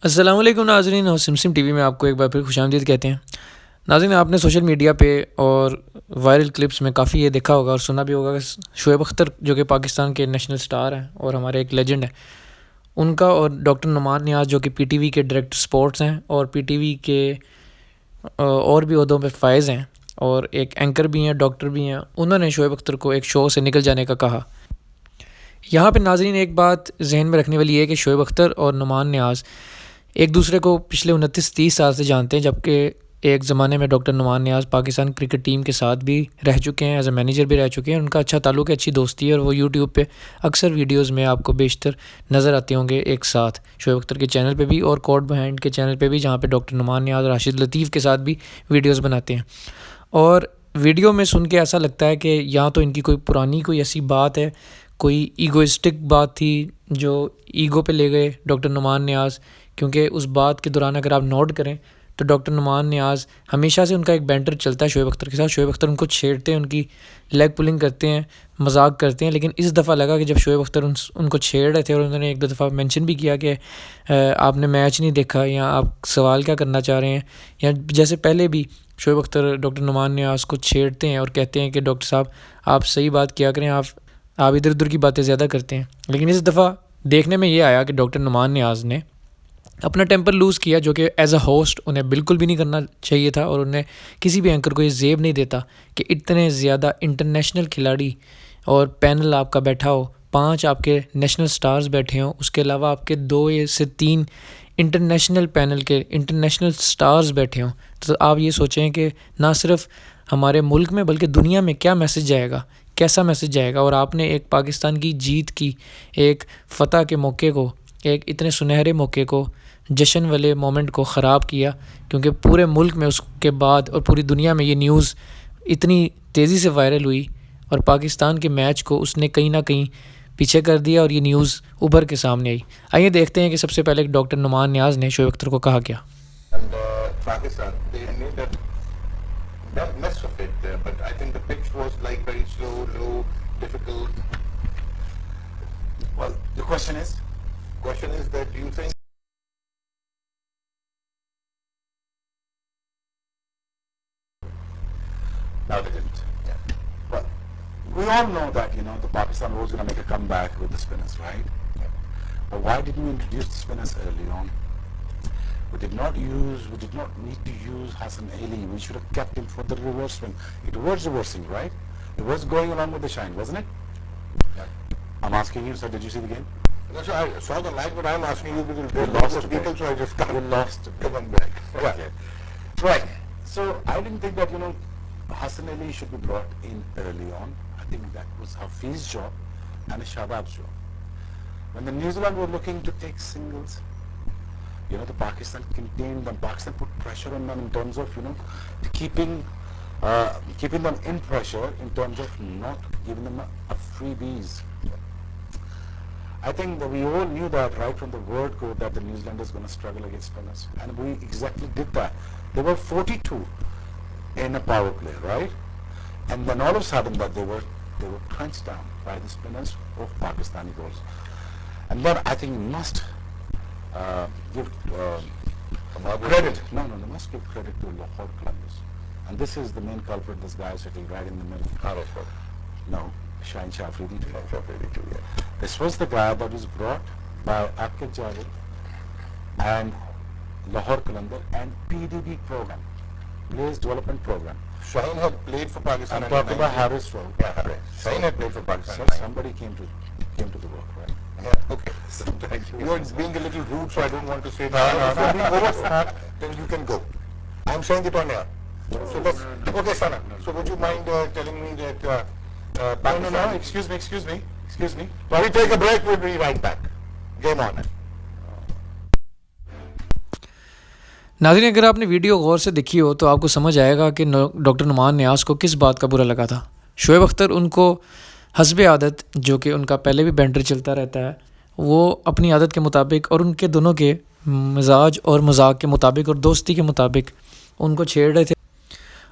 السلام علیکم ناظرین، اور سمسم ٹی وی میں آپ کو ایک بار پھر خوش آمدید کہتے ہیں۔ ناظرین، آپ نے سوشل میڈیا پہ اور وائرل کلپس میں کافی یہ دیکھا ہوگا اور سنا بھی ہوگا کہ شعیب اختر جو کہ پاکستان کے نیشنل سٹار ہیں اور ہمارے ایک لیجنڈ ہیں، ان کا اور ڈاکٹر نعمان نیاز جو کہ پی ٹی وی کے ڈائریکٹر سپورٹس ہیں اور پی ٹی وی کے اور بھی عہدوں پہ فائز ہیں اور ایک اینکر بھی ہیں، ڈاکٹر بھی ہیں، انہوں نے شعیب اختر کو ایک شو سے نکل جانے کا کہا۔ یہاں پہ ناظرین ایک بات ذہن میں رکھنے والی ہے کہ شعیب اختر اور نعمان نیاز ایک دوسرے کو پچھلے 29-30 سال سے جانتے ہیں، جبکہ ایک زمانے میں ڈاکٹر نعمان نیاز پاکستان کرکٹ ٹیم کے ساتھ بھی رہ چکے ہیں، ایز اے مینیجر بھی رہ چکے ہیں۔ ان کا اچھا تعلق ہے، اچھی دوستی ہے، اور وہ یوٹیوب پہ اکثر ویڈیوز میں آپ کو بیشتر نظر آتے ہوں گے ایک ساتھ، شعیب اختر کے چینل پہ بھی اور کوٹ بہائنڈ کے چینل پہ بھی، جہاں پہ ڈاکٹر نعمان نیاز اور راشد لطیف کے ساتھ بھی ویڈیوز بناتے ہیں۔ اور ویڈیو میں سن کے ایسا لگتا ہے کہ یا تو ان کی کوئی پرانی کوئی ایسی بات ہے، کوئی ایگوئسٹک بات تھی جو ایگو پہ لے گئے ڈاکٹر نعمان نیاز، کیونکہ اس بات کے دوران اگر آپ نوٹ کریں تو ڈاکٹر نعمان نیاز ہمیشہ سے ان کا ایک بینٹر چلتا ہے شعیب اختر کے ساتھ، شعیب اختر ان کو چھیڑتے ہیں، ان کی لیگ پولنگ کرتے ہیں، مذاق کرتے ہیں، لیکن اس دفعہ لگا کہ جب شعیب اختر ان کو چھیڑ رہے تھے اور انہوں نے ایک دو دفعہ مینشن بھی کیا کہ آپ نے میچ نہیں دیکھا، یا آپ سوال کیا کرنا چاہ رہے ہیں، یا جیسے پہلے بھی شعیب اختر ڈاکٹر نعمان نیاز کو چھیڑتے ہیں اور کہتے ہیں کہ ڈاکٹر صاحب آپ صحیح بات کیا کریں، آپ ادھر ادھر کی باتیں زیادہ کرتے ہیں۔ لیکن اس دفعہ دیکھنے میں یہ آیا کہ ڈاکٹر نعمان نیاز نے اپنا ٹیمپر لوز کیا، جو کہ ایز اے ہوسٹ انہیں بالکل بھی نہیں کرنا چاہیے تھا، اور انہیں کسی بھی اینکر کو یہ زیب نہیں دیتا کہ اتنے زیادہ انٹرنیشنل کھلاڑی اور پینل آپ کا بیٹھا ہو، 5 آپ کے نیشنل سٹارز بیٹھے ہوں، اس کے علاوہ آپ کے 2 سے 3 انٹرنیشنل پینل کے انٹرنیشنل سٹارز بیٹھے ہوں، تو آپ یہ سوچیں کہ نہ صرف ہمارے ملک میں بلکہ دنیا میں کیا میسج جائے گا، کیسا میسج جائے گا۔ اور آپ نے ایک پاکستان کی جیت کی، ایک فتح کے موقع کو، ایک اتنے سنہرے موقع کو، جشن والے مومنٹ کو خراب کیا، کیونکہ پورے ملک میں اس کے بعد اور پوری دنیا میں یہ نیوز اتنی تیزی سے وائرل ہوئی، اور پاکستان کے میچ کو اس نے کہیں نہ کہیں پیچھے کر دیا، اور یہ نیوز ابھر کے سامنے آئی۔ آئیے دیکھتے ہیں کہ سب سے پہلے ڈاکٹر نعمان نیاز نے شعیب اختر کو کہا کیا۔ Pakistan, they made that mess of it, but I think the pitch was like very slow, low, difficult. Well, the question is That do you think no, they didn't. Yeah. Well, we all know that the Pakistan was going to make a comeback with the spinners, right? Yeah. But why didn't we introduce the spinners early on? We did not need to use Hassan Ali. We should have kept him for the reverse swing. It was reversing, right? It was going along with the shine, wasn't it? Yeah. I'm asking you, sir, did you see the game? No, so I saw the match, but I'm asking you because there You are lost lots of people, it. so I just You lost it. come on back. Okay. Right. So I didn't think that Hassan Ali should be brought in early on. I think that was Hafiz's job and Shadab's job. When the New Zealand were looking to take singles, the Pakistan contained them. Pakistan put pressure on them in terms of keeping them in pressure, in terms of not giving them a freebies. I think that we all knew that right from the word go that the New Zealanders going to struggle against spinners, and we exactly did that. They were 42 in a power play, right? And then all of a sudden that they were crunched down by the spinners of Pakistani bowlers. And then I think we must give credit. No, they must give credit to Lahore Columbus. And this is the main culprit, this guy sitting right in the middle. Harrison. No, Shaheen Shah Afridi too. Shafiri too, yeah. This was the guy that was brought by Akil Javed and Lahore Columbus and PDB program, Players Development Program. Shaheen had played for Pakistan. I'm talking about Harris Road. Yeah, Harris. Shaheen had played for Pakistan. Sir, somebody came to the work, right? Yeah, okay. So, you are being a little rude, so I don't want to say that. If you're being over smart, then you can go. I'm saying it on air. So let's. Okay, Sana. So would you mind telling me that Pakistan? No. Excuse me. While we take a break, we'll be right back. Game on. ناظرین، اگر آپ نے video غور سے دیکھی ہو تو آپ کو سمجھ آئے گا کہ ڈاکٹر نعمان نیاز کو کس بات کا برا لگا تھا۔ شعیب اختر ان کو حسب عادت، جو کہ ان کا پہلے بھی بینٹر چلتا رہتا ہے، وہ اپنی عادت کے مطابق اور ان کے دونوں کے مزاج اور مذاق کے مطابق اور دوستی کے مطابق ان کو چھیڑ رہے تھے،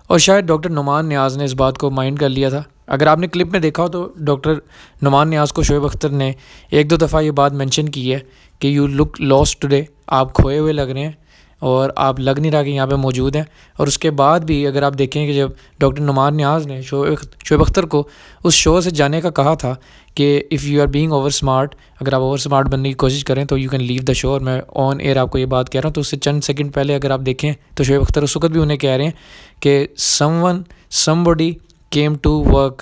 اور شاید ڈاکٹر نعمان نیاز نے اس بات کو مائنڈ کر لیا تھا۔ اگر آپ نے کلپ میں دیکھا ہو تو ڈاکٹر نعمان نیاز کو شعیب اختر نے 1-2 دفعہ یہ بات مینشن کی ہے کہ یو لک لاسٹ ٹوڈے، آپ کھوئے ہوئے لگ رہے ہیں اور آپ لگ نہیں رہا کہ یہاں پہ موجود ہیں. اور اس کے بعد بھی اگر آپ دیکھیں کہ جب ڈاکٹر نعمان نیاز نے شعیب اختر کو اس شو سے جانے کا کہا تھا کہ if you are being over smart, اگر آپ اوور اسمارٹ بننے کی کوشش کریں تو یو کین لیو دا شو، اور میں آن ایئر آپ کو یہ بات کہہ رہا ہوں، تو اس سے چند سیکنڈ پہلے اگر آپ دیکھیں تو شعیب اختر اس وقت بھی انہیں کہہ رہے ہیں کہ سم بڈی کیم ٹو ورک.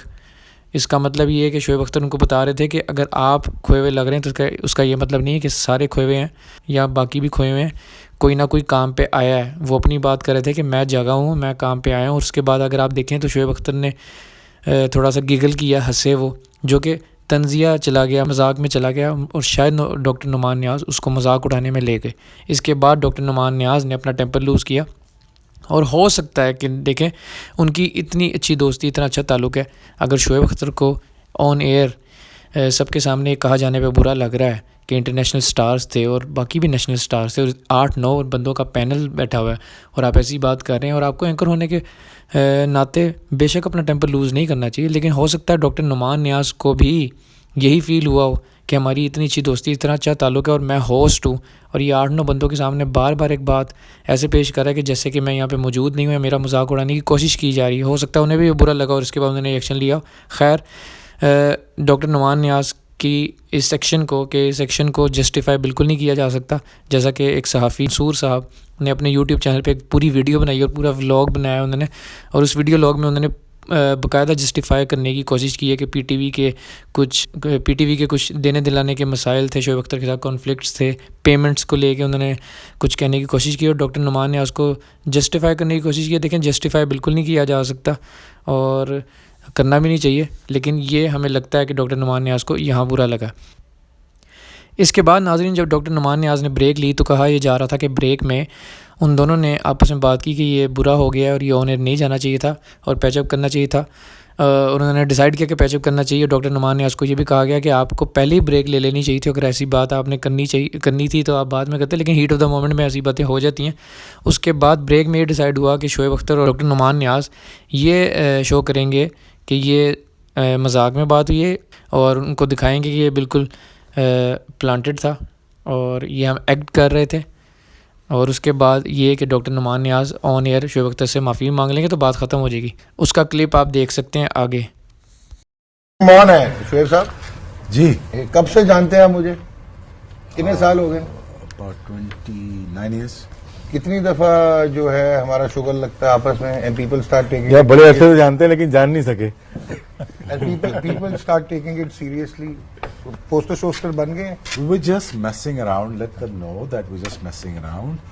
اس کا مطلب یہ ہے کہ شعیب اختر ان کو بتا رہے تھے کہ اگر آپ کھوئے ہوئے لگ رہے ہیں تو اس کا یہ مطلب نہیں ہے کہ سارے کھوئے ہوئے ہیں یا باقی بھی کھوئے ہوئے ہیں، کوئی نہ کوئی کام پہ آیا ہے. وہ اپنی بات کر رہے تھے کہ میں جگہ ہوں، میں کام پہ آیا ہوں. اور اس کے بعد اگر آپ دیکھیں تو شعیب اختر نے تھوڑا سا گگل کیا، ہنسے وہ، جو کہ طنزیہ چلا گیا، مذاق میں چلا گیا، اور شاید ڈاکٹر نعمان نیاز اس کو مذاق اٹھانے میں لے گئے. اس کے بعد ڈاکٹر نعمان نیاز نے اپنا ٹیمپر لوز کیا، اور ہو سکتا ہے کہ دیکھیں ان کی اتنی اچھی دوستی، اتنا اچھا تعلق ہے، اگر شعیب اختر کو آن ایئر سب کے سامنے کہا جانے پہ برا لگ رہا ہے کہ انٹرنیشنل سٹارز تھے اور باقی بھی نیشنل سٹارز تھے اور 8-9 بندوں کا پینل بیٹھا ہوا ہے، اور آپ ایسی بات کر رہے ہیں، اور آپ کو اینکر ہونے کے ناطے بے شک اپنا ٹیمپر لوز نہیں کرنا چاہیے، لیکن ہو سکتا ہے ڈاکٹر نعمان نیاز کو بھی یہی فیل ہوا ہو کہ ہماری اتنی اچھی دوستی، اتنا اچھا تعلق ہے، اور میں ہوسٹ ہوں، اور یہ 8-9 بندوں کے سامنے بار بار ایک بات ایسے پیش کر رہا ہے کہ جیسے کہ میں یہاں پہ موجود نہیں ہوں، میرا مذاق اڑانے کی کوشش کی جا رہی ہے. ہو سکتا ہے انہیں بھی برا لگا اور اس کے بعد انہوں نے ایکشن لیا. خیر، ڈاکٹر نعمان نیاز کی اس سیکشن کو جسٹیفائی بالکل نہیں کیا جا سکتا، جیسا کہ ایک صحافی منصور صاحب نے اپنے یوٹیوب چینل پہ ایک پوری ویڈیو بنائی اور پورا ولاگ بنایا انہوں نے، اور اس ویڈیو لاگ میں انہوں نے باقاعدہ جسٹیفائی کرنے کی کوشش کی ہے کہ پی ٹی وی کے کچھ دینے دلانے کے مسائل تھے، شعیب اختر کے ساتھ کانفلکٹس تھے، پیمنٹس کو لے کے انہوں نے کچھ کہنے کی کوشش کی، اور ڈاکٹر نعمان نے اس کو جسٹیفائی کرنے کی کوشش کی. دیکھیں، جسٹیفائی بالکل نہیں کیا جا سکتا اور کرنا بھی نہیں چاہیے، لیکن یہ ہمیں لگتا ہے کہ ڈاکٹر نعمان نیاز کو یہاں برا لگا. اس کے بعد ناظرین جب ڈاکٹر نعمان نیاز نے بریک لی تو کہا یہ جا رہا تھا کہ بریک میں ان دونوں نے آپس میں بات کی کہ یہ برا ہو گیا اور یہ آن ایئر نہیں جانا چاہیے تھا اور پیچ اپ کرنا چاہیے تھا. انہوں نے ڈیسائیڈ کیا کہ پیچ اپ کرنا چاہیے. ڈاکٹر نعمان نیاز کو یہ بھی کہا گیا کہ آپ کو پہلے ہی بریک لے لینی چاہیے تھی، اگر ایسی بات آپ نے کرنی تھی تو آپ بعد میں کرتے، لیکن ہیٹ آف دا مومنٹ میں ایسی باتیں ہو جاتی ہیں. اس کے بعد بریک میں یہ ڈیسائیڈ ہوا کہ شعیب اختر اور ڈاکٹر نعمان نیاز یہ شو کریں گے کہ یہ مذاق میں بات ہوئی ہے، اور ان کو دکھائیں گے کہ یہ بالکل پلانٹڈ تھا اور یہ ہم ایکٹ کر رہے تھے. اور اس کے بعد یہ کہ ڈاکٹر نعمان نیاز آن ایئر شعیب اختر سے معافی مانگ لیں گے تو بات ختم ہو جائے گی. اس کا کلپ آپ دیکھ سکتے ہیں آگے. کون ہے شعیب صاحب؟ جی کب سے جانتے ہیں آپ مجھے؟ کتنے سال ہو گئے؟ about 29 years. کتنی دفعہ جو ہے ہمارا شوگر لگتا ہے آپس میں and people start taking یا بڑے عرصے سے جانتے ہیں لیکن جان نہیں سکے. people start taking it seriously. Poster شوسٹر بن گئے ہیں. We were just messing around. Let them know that we're just messing around.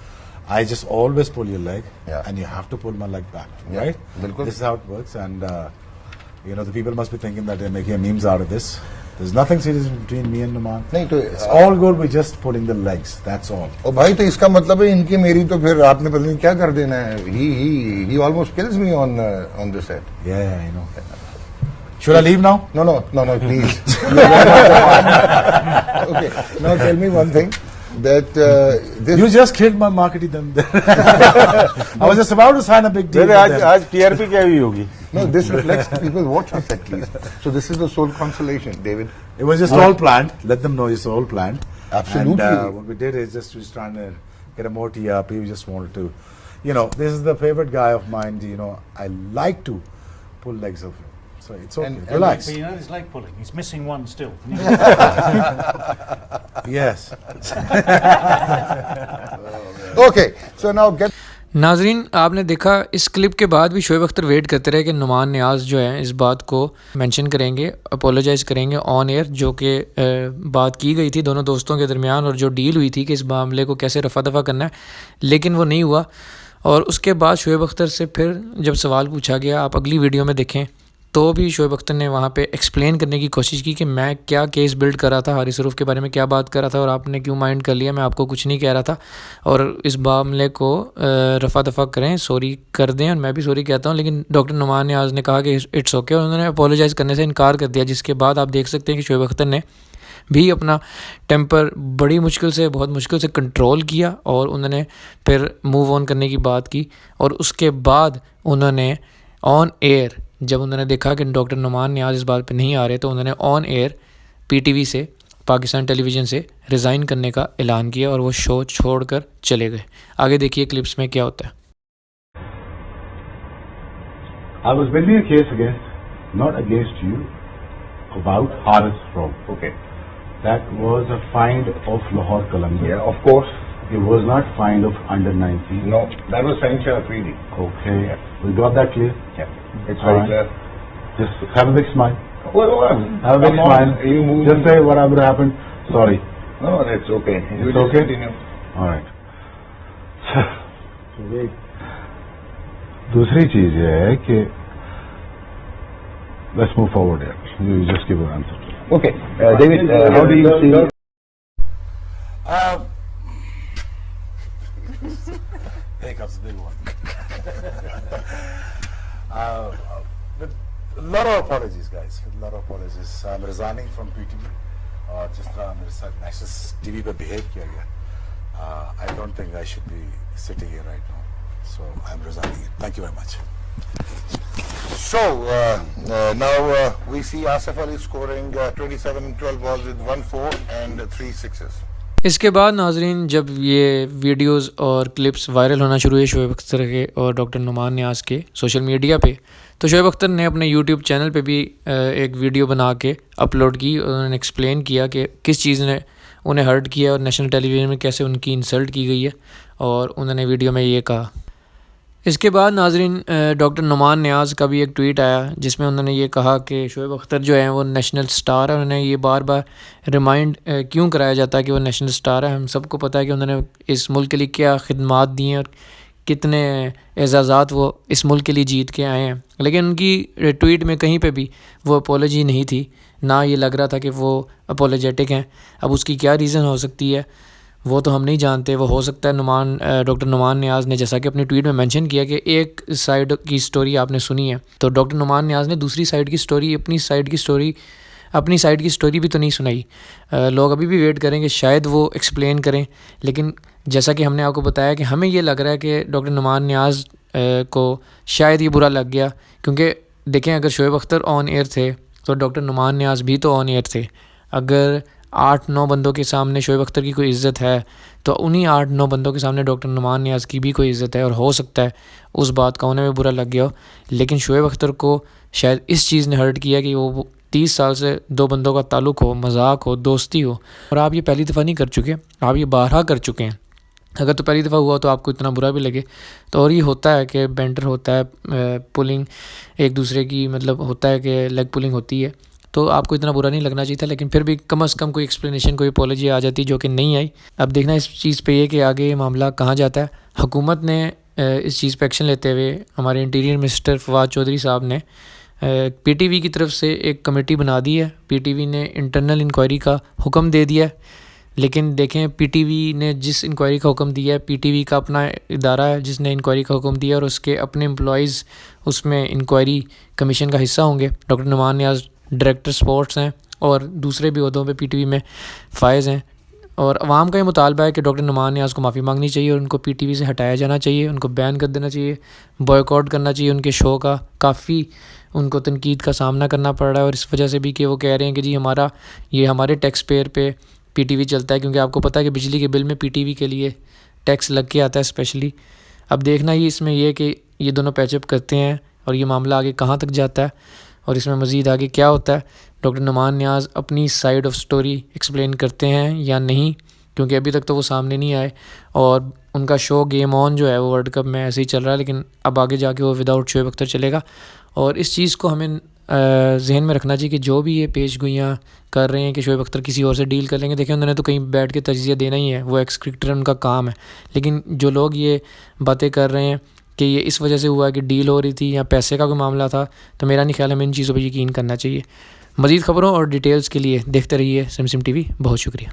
I just always pull your leg, Yeah. and you have to pull my leg back, Yeah, right? bilkul. This is how it works, and the people must be thinking that they're making memes out of this. There's nothing serious between me and Numan. نہیں تو It's all good. We're just pulling the legs. That's all. او بھائی تو اس کا مطلب ہے ان کی میری تو پھر آپ نے پتہ نہیں کیا کر دینا ہے. He almost kills me on the set. Yeah, I know. Should I leave now? No, please. Okay, now tell me one thing. That this You just killed my marketing then. I was just about to sign a big deal. with them. آج T R P کیا ہوئی ہوگی؟ no, this reflects people's WhatsApp at least. So this is the sole consolation, David. It was just all planned. Let them know it's all planned. Absolutely. And what we did is just we was trying to get a more TRP. We just wanted to, this is the favorite guy of mine. I like to pull legs of him. So it's okay. And Relax. But it's leg pulling. He's missing one still. Yes. Okay, so now get. ناظرین آپ نے دیکھا اس clip کے بعد بھی Shoaib Akhtar wait کرتے رہے کہ نعمان نیاز جو ہیں اس بات کو مینشن کریں گے، اپولوجائز کریں گے آن ایئر، جو کہ بات کی گئی تھی دونوں دوستوں کے درمیان اور جو ڈیل ہوئی تھی کہ اس معاملے کو کیسے رفع دفع کرنا ہے، لیکن وہ نہیں ہوا. اور اس کے بعد شعیب اختر سے پھر جب سوال پوچھا گیا، آپ اگلی ویڈیو میں دیکھیں، تو بھی شعیب اختر نے وہاں پہ ایکسپلین کرنے کی کوشش کی کہ میں کیا کیس بلڈ کر رہا تھا، حارث عروف کے بارے میں کیا بات کر رہا تھا اور آپ نے کیوں مائنڈ کر لیا، میں آپ کو کچھ نہیں کہہ رہا تھا اور اس معاملے کو رفع دفع کریں، سوری کر دیں. اور میں بھی سوری کہتا ہوں، لیکن ڈاکٹر نعمان نیاز نے کہا کہ اٹس اوکے، اور انہوں نے اپولوجائز کرنے سے انکار کر دیا، جس کے بعد آپ دیکھ سکتے ہیں کہ شعیب اختر نے بھی اپنا ٹیمپر بہت مشکل سے کنٹرول کیا اور انہوں نے پھر موو آن کرنے کی بات کی. اور اس کے بعد انہوں نے آن ایئر جب انہوں نے دیکھا کہ ڈاکٹر نعمان نیاز اس بات پہ نہیں آ رہے تو انہوں نے آن ایئر پی ٹی وی سے پاکستان ٹیلی ویژن سے ریزائن کرنے کا اعلان کیا اور وہ شو چھوڑ کر چلے گئے. آگے دیکھیے کلپس میں کیا ہوتا ہے. I was building a case against, not against you, about Haris Frog. Okay. That was a find of Lahore Qalandar. Yeah, of course. It was not find of under 19. No, that was Sanction Afridi. Okay. Yeah. We got that clear? Yeah. It's All very right. clear. Just have a big smile. Well, Have a big come on, smile. you move. Just say whatever happened. Sorry. No, it's okay. You It's just okay? continue. All right. دوسری چیز یہ ہے کہ let's move forward here. You just give your answer. Okay. David, how do you see... Here comes the big one. With a lot of apologies, guys. With a lot of apologies. I'm resigning from PTV. اور جس طرح میرے ساتھ national T V پہ behave کیا گیا, I don't think I should be sitting here right now. So I'm resigning it. Thank you very much. So, now we see Asif Ali scoring 27 in 12 balls with 1-4 and 3 sixes. اس کے بعد ناظرین جب یہ videos اور clips viral ہونا شروع ہوئے شعیب اختر کے اور ڈاکٹر نعمان نیاز کے سوشل میڈیا پہ, تو شعیب اختر نے اپنے یوٹیوب چینل پہ بھی ایک ویڈیو بنا کے اپلوڈ کی اور انہوں نے ایکسپلین کیا کہ کس چیز نے انہیں ہرٹ کیا اور نیشنل ٹیلی ویژن میں کیسے ان کی انسلٹ کی گئی ہے, اور انہوں نے ویڈیو میں یہ کہا. اس کے بعد ناظرین ڈاکٹر نعمان نیاز کا بھی ایک ٹویٹ آیا جس میں انہوں نے یہ کہا کہ شعیب اختر جو ہیں وہ نیشنل سٹار ہے. انہیں یہ بار بار ریمائنڈ کیوں کرایا جاتا ہے کہ وہ نیشنل سٹار ہے. ہم سب کو پتہ ہے کہ انہوں نے اس ملک کے لیے کیا خدمات دی ہیں اور کتنے اعزازات وہ اس ملک کے لیے جیت کے آئے ہیں, لیکن ان کی ٹویٹ میں کہیں پہ بھی وہ اپولوجی نہیں تھی, نہ یہ لگ رہا تھا کہ وہ اپولوجیٹک ہیں. اب اس کی کیا ریزن ہو سکتی ہے وہ تو ہم نہیں جانتے. وہ ہو سکتا ہے ڈاکٹر نعمان نیاز نے جیسا کہ اپنی ٹویٹ میں مینشن کیا کہ ایک سائیڈ کی سٹوری آپ نے سنی ہے, تو ڈاکٹر نعمان نیاز نے دوسری سائیڈ کی سٹوری اپنی سائیڈ کی سٹوری بھی تو نہیں سنائی. لوگ ابھی بھی ویٹ کریں کہ شاید وہ ایکسپلین کریں, لیکن جیسا کہ ہم نے آپ کو بتایا کہ ہمیں یہ لگ رہا ہے کہ ڈاکٹر نعمان نیاز کو شاید یہ برا لگ گیا, کیونکہ دیکھیں اگر شعیب اختر آن ایئر تھے تو ڈاکٹر نعمان نیاز بھی تو آن ایئر تھے. اگر 8-9 بندوں کے سامنے شعیب اختر کی کوئی عزت ہے تو انہی 8-9 بندوں کے سامنے ڈاکٹر نعمان نیاز کی بھی کوئی عزت ہے, اور ہو سکتا ہے اس بات کا انہیں بھی برا لگ گیا ہو. لیکن شعیب اختر کو شاید اس چیز نے ہرٹ کیا کہ وہ 30 سال سے 2 بندوں کا تعلق ہو, مذاق ہو, دوستی ہو, اور آپ یہ پہلی دفعہ نہیں کر چکے, آپ یہ بارہا کر چکے ہیں. اگر تو پہلی دفعہ ہوا تو آپ کو اتنا برا بھی لگے تو, اور یہ ہوتا ہے کہ بینٹر ہوتا ہے, پولنگ ایک دوسرے کی مطلب ہوتا ہے کہ لیگ پولنگ ہوتی ہے, تو آپ کو اتنا برا نہیں لگنا چاہیے تھا. لیکن پھر بھی کم از کم کوئی ایکسپلینیشن, کوئی اپولوجی آ جاتی جو کہ نہیں آئی. اب دیکھنا اس چیز پہ یہ کہ آگے یہ معاملہ کہاں جاتا ہے. حکومت نے اس چیز پہ ایکشن لیتے ہوئے ہمارے انٹیریئر منسٹر فواد چودھری صاحب نے پی ٹی وی کی طرف سے ایک کمیٹی بنا دی ہے. پی ٹی وی نے انٹرنل انکوائری کا حکم دے دیا ہے, لیکن دیکھیں پی ٹی وی نے جس انکوائری کا حکم دیا ہے, پی ٹی وی کا اپنا ادارہ ہے جس نے انکوائری کا حکم دیا, اور اس کے اپنے امپلائیز اس میں انکوائری کمیشن کا حصہ ہوں گے. ڈاکٹر نعمان نیاز ڈائریکٹر سپورٹس ہیں اور دوسرے بھی عہدوں پہ پی ٹی وی میں فائز ہیں, اور عوام کا یہ مطالبہ ہے کہ ڈاکٹر نعمان نیاز کو معافی مانگنی چاہیے اور ان کو پی ٹی وی سے ہٹایا جانا چاہیے, ان کو بین کر دینا چاہیے, بوائیکاٹ کرنا چاہیے. ان کے شو کا کافی ان کو تنقید کا سامنا کرنا پڑ رہا ہے, اور اس وجہ سے بھی کہ وہ کہہ رہے ہیں کہ جی ہمارے ٹیکس پیئر پہ پی ٹی وی چلتا ہے, کیونکہ آپ کو پتہ ہے کہ بجلی کے بل میں پی ٹی وی کے لیے ٹیکس لگ کے آتا ہے اسپیشلی. اب دیکھنا ہی اس میں یہ کہ یہ دونوں پیچ اپ کرتے ہیں اور یہ معاملہ آگے کہاں تک جاتا ہے, اور اس میں مزید آگے کیا ہوتا ہے. ڈاکٹر نعمان نیاز اپنی سائیڈ آف سٹوری ایکسپلین کرتے ہیں یا نہیں, کیونکہ ابھی تک تو وہ سامنے نہیں آئے, اور ان کا شو گیم آن جو ہے وہ ورلڈ کپ میں ایسے ہی چل رہا ہے, لیکن اب آگے جا کے وہ وداؤٹ شعیب اختر چلے گا. اور اس چیز کو ہمیں ذہن میں رکھنا چاہیے کہ جو بھی یہ پیش گوئیاں کر رہے ہیں کہ شعیب اختر کسی اور سے ڈیل کر لیں گے, دیکھیں انہوں نے تو کہیں بیٹھ کے تجزیہ دینا ہی ہے, وہ ایکس کرکٹر ان کا کام ہے. لیکن جو لوگ یہ باتیں کر رہے ہیں کہ یہ اس وجہ سے ہوا ہے کہ ڈیل ہو رہی تھی یا پیسے کا کوئی معاملہ تھا, تو میرا نہیں خیال ہمیں ان چیزوں پہ یقین کرنا چاہیے. مزید خبروں اور ڈیٹیلز کے لیے دیکھتے رہیے سمسم ٹی وی. بہت شکریہ.